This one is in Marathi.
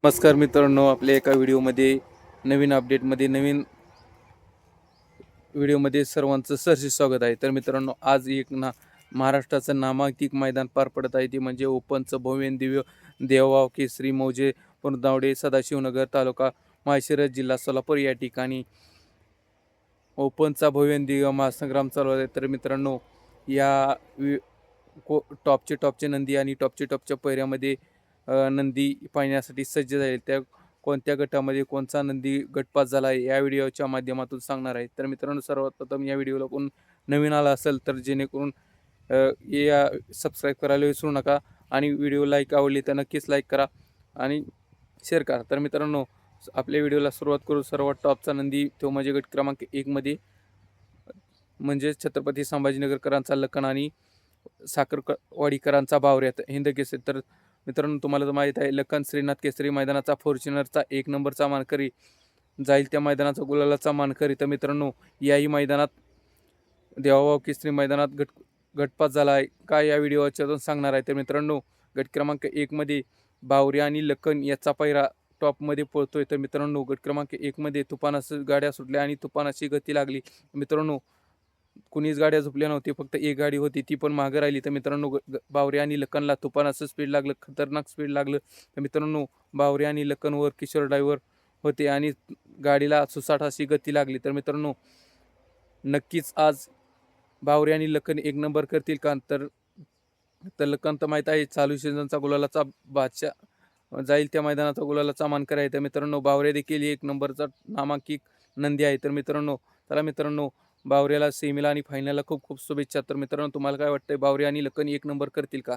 नमस्कार मित्रांनो, आपल्या एका व्हिडिओमध्ये नवीन अपडेटमध्ये नवीन व्हिडिओमध्ये सर्वांचं सहर्ष स्वागत आहे. तर मित्रांनो, आज एक महाराष्ट्राचं नामांकित मैदान पार पडत आहे, ते म्हणजे ओपनचं भव्य दिव्य देववाव केसरी मौजे पुरदावडे सदाशिवनगर तालुका माळशिरस जिल्हा सोलापूर या ठिकाणी ओपनचा भव्य दिव्य महासंग्राम चालू आहे. तर मित्रांनो, या टॉपचे नंदी आणि टॉपच्या पहिऱ्यामध्ये नंदी पाहण्यासाठी सज्ज झाले. त्या कोणत्या गटामध्ये कोणता नंदी गटपास झाला आहे या व्हिडिओच्या माध्यमातून सांगणार आहे. तर मित्रांनो, सर्वात प्रथम या व्हिडिओला कोण नवीन आला असेल तर जेणेकरून या सबस्क्राईब करायला विसरू नका आणि व्हिडिओ लाईक आवडली तर नक्कीच लाईक करा आणि शेअर करा. तर मित्रांनो, आपल्या व्हिडिओला सुरुवात करू. सर्वात टॉपचा नंदी तो म्हणजे गट क्रमांक 1 मध्ये म्हणजे छत्रपती संभाजीनगरकरांचा लखन आणि साखरवाडीकरांचा बावऱ्यात हिंद केसरी. तर मित्रांनो, तुम्हाला तर माहीत आहे, लखन श्रीनाथ केसरी मैदानाचा फॉर्च्युनरचा 1 नंबरचा मानकरी जाईल त्या मैदानाचा गुलालाचा मानकरी. तर मित्रांनो, याही मैदानात देवाभाऊ केसरी मैदानात गटपास झाला आहे का या व्हिडिओच्यातून सांगणार आहे. तर मित्रांनो, गट क्रमांक 1 मध्ये बावऱ्या आणि लखन याचा पायरा टॉपमध्ये पळतोय. तर मित्रांनो, गट क्रमांक 1 मध्ये तुफानाची गाड्या सुटल्या आणि तुफानाची गती लागली. मित्रांनो, कुणीच गाड्या झोपल्या नव्हती, फक्त एक गाडी होती, ती पण मागे राहिली. तर मित्रांनो, बावरे आणि लखनला तुफानाचं स्पीड लागलं, खतरनाक स्पीड लागलं. तर मित्रांनो, बावरे आणि लखनवर किशोर ड्रायव्हर होते आणि गाडीला सुसाट अशी गती लागली. तर मित्रांनो, नक्कीच आज बावरे आणि लखन 1 नंबर करतील का? तर लखन तर माहीत आहे, चालू सीझनचा गुलालाचा बादशाह जाईल त्या मैदानाचा गुलालाचा मानकरी आहे. तर मित्रांनो, बावरे देखील 1 नंबरचा नामांकित नंदी आहे. तर मित्रांनो, बावऱ्याला सेमीला आणि फायनलला खूप खूप शुभेच्छा. तर मित्रांनो, तुम्हाला काय वाटतंय, बावरे आणि लखन 1 नंबर करतील का?